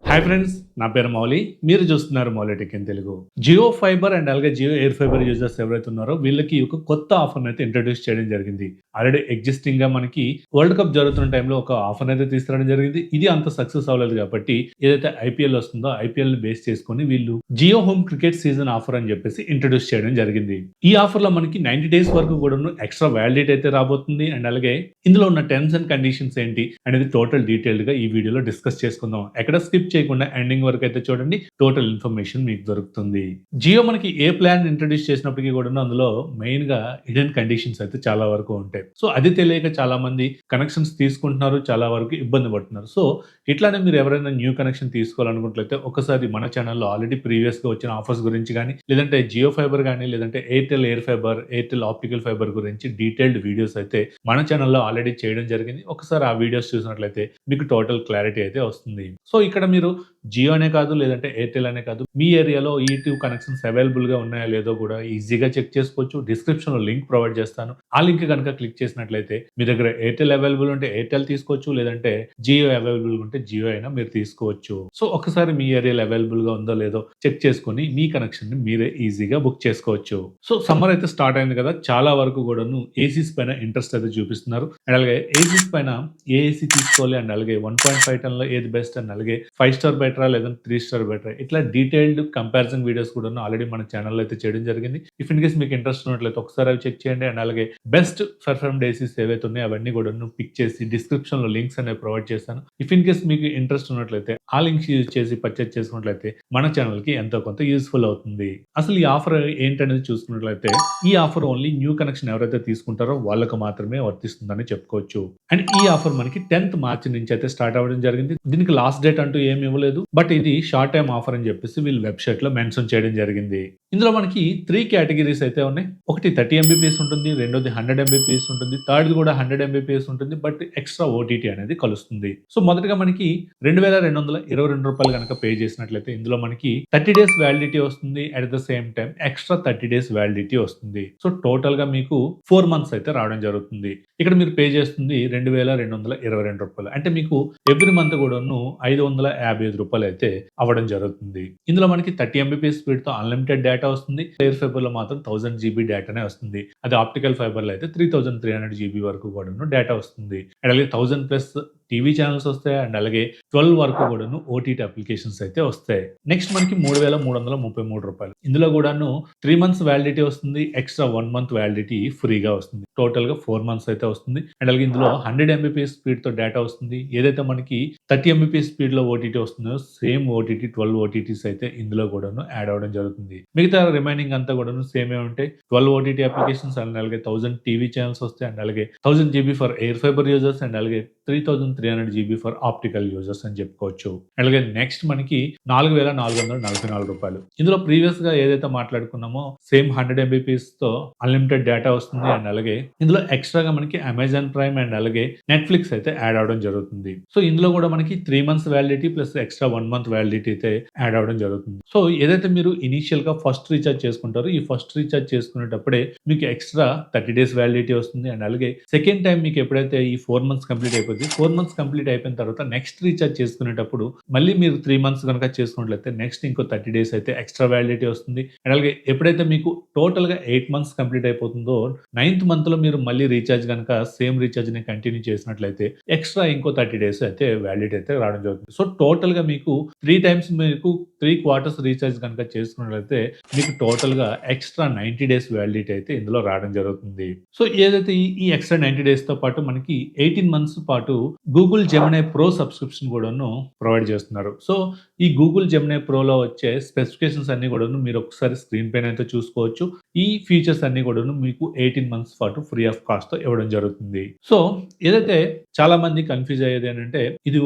Hi friends, నా పేరు మౌలి. మీరు చూస్తున్నారు Mouli tech in Telugu. Jio fibre and అలాగే జియో ఎయిర్ ఫైబర్ యూజర్స్ ఎవరైతే ఉన్నారో వీళ్ళకి ఒక కొత్త ఆఫర్‌ని అయితే ఇంట్రొడ్యూస్ చేయడం జరిగింది. ఆల్రెడీ ఎగ్జిస్టింగ్‌గా మనకి వరల్డ్ కప్ జరుగుతున్న టైంలో ఒక ఆఫర్‌ని అయితే తీసుకురావడం జరిగింది. ఇది అంత సక్సెస్ అవ్వలేదు కాబట్టి ఏదైతే ఐపీఎల్ వస్తుందో ఐపీఎల్‌ని బేస్ చేసుకొని వీళ్ళు Jio home cricket season offer అని చెప్పేసి ఇంట్రొడ్యూస్ చేయడం జరిగింది. ఈ ఆఫర్‌లో మనకి 90 డేస్ వరకు కూడాను ఎక్స్ట్రా వ్యాలిడిటీ అయితే రాబోతుంది. అండ్ అలాగే ఇందులో ఉన్న టర్మ్స్ అండ్ కండిషన్స్ ఏంటి అనేది టోటల్ డీటెయిల్డ్‌గా ఈ వీడియోలో డిస్కస్ చేసుకుందాం. ఎక్కడ స్కిప్ చేయకుండా ఎండింగ్ వరకు అయితే చూడండి. టోటల్ ఇన్ఫర్మేషన్ మీకు దొరుకుతుంది. జియో మనకి ఏ ప్లాన్ ఇంట్రొడ్యూస్ చేసినప్పటికీ కూడాను అందులో మెయిన్‌గా హిడెన్ కండిషన్స్ అయితే చాలా వరకు ఉంటాయి. సో అది తెలియక చాలా మంది కనెక్షన్స్ తీసుకుంటున్నారు. చాలా వరకు ఇబ్బంది పడుతున్నారు. సో ఇట్లానే మీరు ఎవరైనా న్యూ కనెక్షన్ తీసుకోవాలనుకున్నట్లయితే ఒకసారి మన ఛానెల్‌లో ఆల్రెడీ ప్రీవియస్‌గా వచ్చిన ఆఫర్స్ గురించి గాని, లేదంటే జియో ఫైబర్ గాని, లేదంటే Airtel air fibre, Airtel optical fibre గురించి డీటెయిల్డ్ వీడియోస్ అయితే మన ఛానెల్‌లో ఆల్రెడీ చేయడం జరిగింది. ఒకసారి ఆ వీడియోస్ చూసినట్లయితే మీకు టోటల్ క్లారిటీ అయితే వస్తుంది. సో ఇక్కడ మీరు జియో అనే కాదు, లేదంటే ఎయిర్‌టెల్ అనే కాదు, మీ ఏరియాలో ఈ 2 కనెక్షన్స్ అవైలబుల్‌గా ఉన్నాయో లేదో కూడా ఈజీగా చెక్ చేసుకోవచ్చు. డిస్క్రిప్షన్‌లో లింక్ ప్రొవైడ్ చేస్తాను. ఆ లింక్ గనుక క్లిక్ చేసినట్లయితే మీ దగ్గర ఎయిర్‌టెల్ అవైలబుల్ ఉంటే ఎయిర్‌టెల్ తీసుకోవచ్చు. లేదంటే జియో అవైలబుల్ ఉంటే జియో అయినా మీరు తీసుకోవచ్చు. సో ఒకసారి మీ ఏరియాలో అవైలబుల్‌గా ఉందో లేదో చెక్ చేసుకొని మీ కనెక్షన్‌ని మీరే ఈజీగా బుక్ చేసుకోవచ్చు. సో సమ్మర్ అయితే స్టార్ట్ అయింది కదా! చాలా వరకు కూడాను ఏసీస్ పైన ఇంట్రెస్ట్ అయితే చూపిస్తున్నారు. అండ్ అలాగే ఏసీస్ పైన ఏ ఏసీ తీసుకోవాలి అండ్ అలాగే 1.5 టన్‌లో ఏది బెస్ట్ అండ్ అలాగే 5 స్టార్ బెటరా లేదంటే 3 స్టార్ బెటరా ఇట్లా డీటెయిల్డ్ కంపారిజన్ వీడియోస్ కూడాను ఆల్రెడీ మన ఛానెల్‌లో అయితే చేయడం జరిగింది. ఇఫ్ ఇన్ కేస్ మీకు ఇంట్రెస్ట్ ఉన్నట్లయితే ఒకసారి అవి చెక్ చేయండి. అండ్ అలాగే బెస్ట్ పెర్ఫార్మ్డ్ ఏసీస్ ఏవైతే ఉన్నాయో అవన్నీ కూడాను పిక్ చేసి డిస్క్రిప్షన్‌లో లింక్స్ అనేవి ప్రొవైడ్ చేశాను. ఇఫ్ ఇన్ కేస్ మీకు ఇంట్రెస్ట్ ఉన్నట్లయితే ఆ లింక్స్ యూజ్ చేసి పర్చేజ్ చేసుకున్నట్లయితే మన ఛానెల్‌కి ఎంతో కొంత యూజ్‌ఫుల్ అవుతుంది. అసలు ఈ ఆఫర్ ఏంటనేది చూసుకున్నట్లయితే ఈ ఆఫర్ ఓన్లీ న్యూ కనెక్షన్ ఎవరైతే తీసుకుంటారో వాళ్ళకి మాత్రమే వర్తిస్తుందని చెప్పుకోవచ్చు. అండ్ ఈ ఆఫర్ మనకి 10th మార్చి నుంచి అయితే స్టార్ట్ అవ్వడం జరిగింది. దీనికి లాస్ట్ డేట్ అంటూ ఏమి ఇవ్వలేదు. బట్ ఇది షార్ట్ టైమ్ ఆఫర్ అని చెప్పేసి వీళ్ళు వెబ్‌సైట్‌లో మెన్షన్ చేయడం జరిగింది. ఇందులో మనకి 3 కేటగిరీస్ అయితే ఉన్నాయి. ఒకటి 30 ఎంబీపీఎస్ ఉంటుంది. రెండోది 100 ఎంబీపీఎస్ ఉంటుంది. థర్డ్‌ది కూడా 100 ఎంబీపీఎస్ ఉంటుంది. బట్ ఎక్స్ట్రా ఓటీటీ అనేది కలుస్తుంది. సో మొదటగా మనకి రూ. 2222 గనక పే చేసినట్లయితే ఇందులో మనకి 30 డేస్ వ్యాలిడిటీ వస్తుంది. At the same time extra 30 days validity వస్తుంది. సో టోటల్‌గా మీకు 4 మంత్స్ అయితే రావడం జరుగుతుంది. ఇక్కడ మీరు పే చేస్తుంది రూ. 2222 అంటే మీకు ఎవ్రీ మంత్ కూడాను రూ. 555 అయితే అవ్వడం జరుగుతుంది. ఇందులో మనకి 30 ఎంబీపీఎస్ స్పీడ్‌తో అన్‌లిమిటెడ్ డేటా వస్తుంది. ఎయిర్ ఫైబర్‌లో మాత్రం 1000 జీబీ డేటానే వస్తుంది. అది ఆప్టికల్ ఫైబర్‌లో అయితే 3300 జీబీ వరకు కూడాను డేటా వస్తుంది. అండ్ అలాగే 1000 ప్లస్ టీవీ ఛానెల్స్ వస్తాయి. అండ్ అలాగే 12 వరకు కూడాను ఓటీటీ అప్లికేషన్స్ అయితే వస్తాయి. నెక్స్ట్ మనకి రూ. 3333 ఇందులో కూడాను 3 మంత్స్ వ్యాలిడిటీ వస్తుంది. ఎక్స్ట్రా 1 మంత్ వ్యాలిడిటీ ఫ్రీగా వస్తుంది. టోటల్‌గా 4 మంత్స్ అయితే వస్తుంది. అండ్ అలాగే ఇందులో 100 ఎంబీపీఎస్ స్పీడ్‌తో డేటా వస్తుంది. ఏదైతే మనకి 30 ఎంబీపీఎస్ స్పీడ్‌లో ఓటీటీ వస్తుందో సేమ్ ఓటీటీ 12 ఓటీటీస్ అయితే ఇందులో కూడాను యాడ్ అవ్వడం జరుగుతుంది. మిగతా రిమైనింగ్ అంతా కూడాను సేమే ఉంటాయి. 12 ఓటీటీ అప్లికేషన్స్ అండ్ అలాగే 1000 టీవీ ఛానెల్స్ వస్తాయి. అండ్ అలాగే 1000 GB for air fibre users and అలాగే 3300 జీబీ ఫర్ ఆప్టికల్ యూజర్స్ అని చెప్పుకోవచ్చు. అలాగే నెక్స్ట్ మనకి రూ. 4444 ఇందులో ప్రీవియస్‌గా ఏదైతే మాట్లాడుకున్నామో సేమ్ 100 ఎంబీపీఎస్‌తో అన్‌లిమిటెడ్ డేటా వస్తుంది. అండ్ అలాగే ఇందులో ఎక్స్ట్రాగా మనకి అమెజాన్ ప్రైమ్ అండ్ అలాగే నెట్‌ఫ్లిక్స్ అయితే యాడ్ అవ్వడం జరుగుతుంది. సో ఇందులో కూడా మనకి 3 months validity plus extra 1 month validity అయితే యాడ్ అవ్వడం జరుగుతుంది. సో ఏదైతే మీరు ఇనీషియల్‌గా ఫస్ట్ రీచార్జ్ చేసుకుంటారో ఈ ఫస్ట్ రీచార్జ్ చేసుకునేటప్పుడే మీకు ఎక్స్ట్రా 30 డేస్ వ్యాలిడిటీ వస్తుంది. అండ్ అలాగే సెకండ్ టైమ్ మీకు ఎప్పుడైతే ఈ 4 మంత్స్ కంప్లీట్ అయిపోద్ది 4 మంత్స్ కంప్లీట్ అయిపోయిన తర్వాత నెక్స్ట్ రీచార్జ్ చేసుకునేటప్పుడు మళ్ళీ మీరు 3 మంత్స్ గనక చేసుకున్నట్లయితే నెక్స్ట్ ఇంకో 30 డేస్ అయితే ఎక్స్ట్రా వ్యాలిడిటీ వస్తుంది. అండ్ అలాగే ఎప్పుడైతే మీకు టోటల్‌గా 8 మంత్స్ కంప్లీట్ అయిపోతుందో 9థ్ మంత్‌లో మీరు మళ్ళీ రీచార్జ్ గనక సేమ్ రీచార్జ్‌ని కంటిన్యూ చేసినట్లయితే ఎక్స్ట్రా ఇంకో 30 డేస్ అయితే వ్యాలిడిటీ అయితే రావడం జరుగుతుంది. సో టోటల్‌గా మీకు 3 టైమ్స్ మీకు 3 క్వార్టర్స్ రీచార్జ్ గనక చేసుకున్నట్లయితే మీకు టోటల్‌గా ఎక్స్ట్రా 90 డేస్ వ్యాలిడిటీ అయితే ఇందులో రావడం జరుగుతుంది. సో ఏదైతే ఈ ఎక్స్ట్రా 90 డేస్‌తో పాటు మనకి 18 మంత్స్ పాటు గూగుల్ జెమినీ ప్రో సబ్స్క్రిప్షన్ కూడాను ప్రొవైడ్ చేస్తున్నారు. సో ఈ గూగుల్ జెమినీ ప్రోలో వచ్చే స్పెసిఫికేషన్స్ అన్నీ కూడాను మీరు ఒకసారి స్క్రీన్ పైన అయితే చూసుకోవచ్చు. ఈ ఫీచర్స్ అన్నీ కూడాను మీకు 18 మంత్స్ పాటు ఫ్రీ ఆఫ్ కాస్ట్‌తో ఇవ్వడం జరుగుతుంది. సో ఏదైతే చాలా మంది కన్‌ఫ్యూజ్ అయ్యేది ఏంటంటే ఇది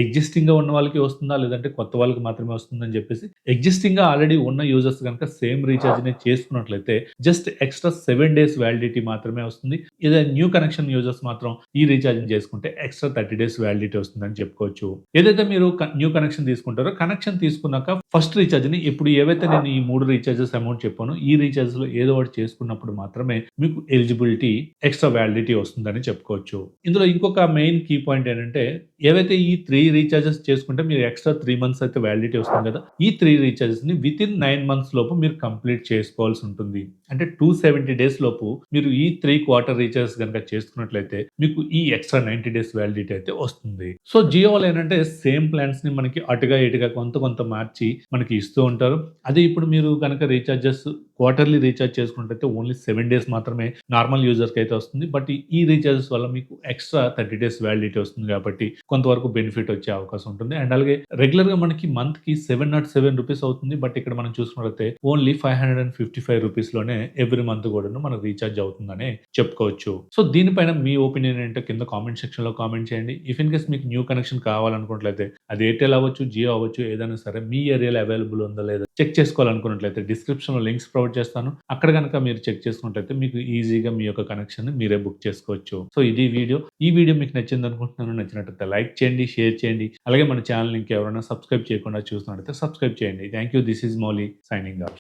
ఎగ్జిస్టింగ్‌గా ఉన్న వాళ్ళకి వస్తుందా? లేదంటే కొత్త వాళ్ళకి మాత్రమే వస్తుందని చెప్పేసి ఎగ్జిస్టింగ్‌గా ఆల్రెడీ ఉన్న యూజర్స్ గనుక సేమ్ రీచార్జ్‌ని చేసుకున్నట్లయితే జస్ట్ ఎక్స్ట్రా 7 డేస్ వ్యాలిడిటీ మాత్రమే వస్తుంది. ఏదైనా న్యూ కనెక్షన్ యూజర్స్ మాత్రం ఈ రీచార్జ్‌ని చేసుకుంటే ఎక్స్ట్రా 30 డేస్ వ్యాలిడిటీ వస్తుందని చెప్పుకోవచ్చు. ఏదైతే మీరు న్యూ కనెక్షన్ తీసుకుంటారో కనెక్షన్ తీసుకున్నాక ఫస్ట్ రీచార్జ్‌ని ఇప్పుడు ఏవైతే నేను ఈ 3 రీచార్జెస్ అమౌంట్ చెప్పానో ఈ రీచార్జ్‌లో ఏదో ఒకటి చేసుకున్నప్పుడు మాత్రమే మీకు ఎలిజిబిలిటీ ఎక్స్ట్రా వ్యాలిడిటీ వస్తుందని చెప్పుకోవచ్చు. ఇందులో ఇంకొక మెయిన్ కీ పాయింట్ ఏంటంటే ఏవైతే ఈ 3 రీచార్జెస్ చేసుకుంటే మీరు ఎక్స్ట్రా 3 మంత్స్ అయితే వ్యాలిడిటీ వస్తుంది కదా! ఈ 3 రీచార్జెస్‌ని వితిన్ 9 మంత్స్ లోపు మీరు కంప్లీట్ చేసుకోవాల్సి ఉంటుంది. అంటే 270 డేస్ లోపు మీరు ఈ 3 క్వార్టర్ రీచార్జెస్ గనుక చేసుకున్నట్లయితే మీకు ఈ ఎక్స్ట్రా 90 డేస్ వ్యాలిడిటీ అయితే వస్తుంది. సో జియో వాళ్ళు ఏంటంటే సేమ్ ప్లాన్స్‌ని మనకి అటుగా, ఇటుగా కొంత మార్చి మనకి ఇస్తూ ఉంటారు. అదే ఇప్పుడు మీరు గనక రీచార్జెస్ క్వార్టర్లీ రీచార్జ్ చేసుకున్నట్టయితే ఓన్లీ 7 డేస్ మాత్రమే నార్మల్ యూజర్‌కి అయితే వస్తుంది. బట్ ఈ రీచార్జెస్ వల్ల మీకు ఎక్స్ట్రా 30 డేస్ వ్యాలిడిటీ వస్తుంది కాబట్టి కొంతవరకు బెనిఫిట్ వచ్చే అవకాశం ఉంటుంది. అండ్ అలాగే రెగ్యులర్‌గా మనకి మంత్‌కి రూ. 707 అవుతుంది. బట్ ఇక్కడ మనం చూసుకున్నట్లయితే ఓన్లీ రూ. 555 లోనే ఎవ్రీ మంత్ కూడాను మనకు రీచార్జ్ అవుతుందనే చెప్పుకోవచ్చు. సో దీనిపైన మీ ఒపీనియన్ ఏంటో కింద కామెంట్ సెక్షన్‌లో కామెంట్ చేయండి. ఇఫ్ ఇన్ కేస్ మీకు న్యూ కనెక్షన్ కావాలనుకున్నట్లయితే అది ఎయిర్టెల్ అవ్వచ్చు, జియో అవ్వచ్చు ఏదైనా సరే మీ ఏరియాలో అవైలబుల్ ఉందా లేదా చెక్ చేసుకోవాలనుకున్నట్లయితే డిస్క్రిప్షన్‌లో లింక్స్ ప్రొవైడ్ చేస్తాను. అక్కడ గనక మీరు చెక్ చేసుకున్నట్లయితే మీకు ఈజీగా మీ యొక్క కనెక్షన్‌ని మీరే బుక్ చేసుకోవచ్చు. సో ఇది వీడియో. ఈ వీడియో మీకు నచ్చిందనుకుంటున్నాను. నచ్చినట్లయితే లైక్ చేయండి, షేర్ చేయండి. అలాగే మన ఛానెల్‌ని ఇంకెవరైనా సబ్స్క్రైబ్ చేయకుండా చూస్తున్నట్లయితే సబ్స్క్రైబ్ చేయండి. Thank you. This is Mouli signing off.